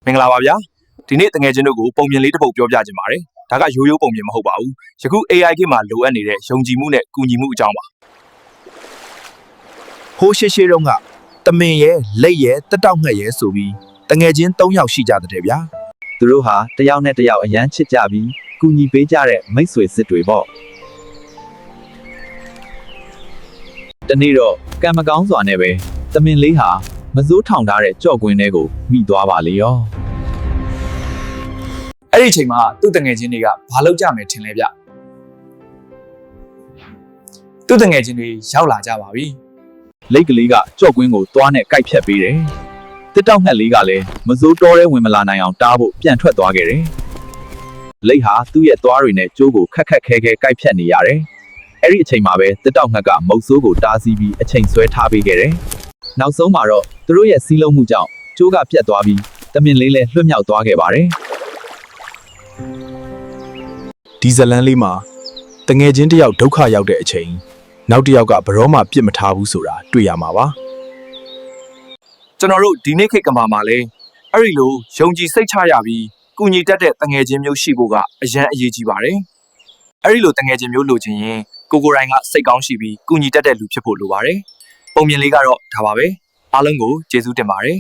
မင်္ဂလာပါဗျာဒီနေ့တငယ်ချင်းတို့ကိုပုံပြင်လေးတစ်ပုဒ်ပြောပြခြင်းပါတယ်ဒါကရိုးရိုးပုံပြင်မဟုတ်ပါဘူးယခု AI ခေတ်မှာလိုအပ်နေတဲ့ယုံကြည်မှုနဲ့ကူညီမှုအကြောင်းပါဟိုးရှေးတုန်းကတမင်ရဲ့လက်ရဲ့တက်တောက်ငှက်ရဲ့ဆိုပြီးတငယ်ချင်း၃ယောက်ရှိကြတဲ့ဗျာသူတို့ဟာတယောက်နဲ့တယောက်အရန်ချစ်ကြပြီးကူညီပေးကြတဲ့မိတ်ဆွေစစ်တွေပေါ့တနေ့တော့ကံမကောင်းစွာနဲ့ပဲတမင်လေးဟာမစိုးထောင်ထားတဲ့ကြော့ကွင်းထဲကိုမိသွားပါလေရောအဲ့ဒီအချိန်မှာသူ့တငယ်ချင်းတွေကဘာလုပ်ကြမယ်ထင်လဲဗျသူ့တငယ်ချင်းတွေရောက်လာကြပါပြီလိတ်ကလေးကကြော့ကွင်းကိုသွားနဲ့ကိုက်ဖြတ်ပေးတယ်တစ်တောက်ငှက်လေးကလည်းမစိုးတော်ထဲဝင်မလာနိုင်အောင်တားဖို့ပြန်ထွက်သွားခဲ့တယ်လိတ်ဟာသူ့ရဲ့သွားတွေနဲ့ကြိုးကိုခက်ခက်ခဲခဲကိုက်ဖြတ်နေရတယ်အဲ့ဒီအချိန်မှာပဲတစ်တောက်ငှက်ကမုတ်ဆိုးကိုတားဆီးပြီးအချိန်ဆွဲထားပေးခဲ့တယ်နောက်ဆုံးမှာတော့သူတို့ရဲ့စီးလုံးမှုကြောင့်ကြိုးကပြတ်သွားပြီးတမင်လေးလည်းလွတ်မြောက်သွားခဲ့ပါတယ်ဒီဇလန်းလေးမှာတငယ်ချင်းတယောက်ဒုက္ခရောက်တဲ့အချိန်နောက်တစ်ယောက်ကဘရောမှပြစ်မထားဘူးဆိုတာတွေ့ရမှာပါကျွန်တော်တို့ဒီနေ့ခေတ်ကမ္ဘာမှာလဲအဲ့ဒီလိုယုံကြည်စိတ်ချရပြီးကုညီတတ်တဲ့တငယ်ချင်းမျိုးရှိဖို့ကအရန်အရေးကြီးပါတယ်အဲ့ဒီလိုတငယ်ချင်းမျိုးလိုချင်ရင်ကိုယ်တိုင်ကစိတ်ကောင်းရှိပြီးကုညီတတ်တဲ့လူဖြစ်ဖို့လိုပါတယ်ပုံမြင်လေးကတော့ဒါပါပဲအားလုံးကိုကျေးဇူးတင်ပါတယ်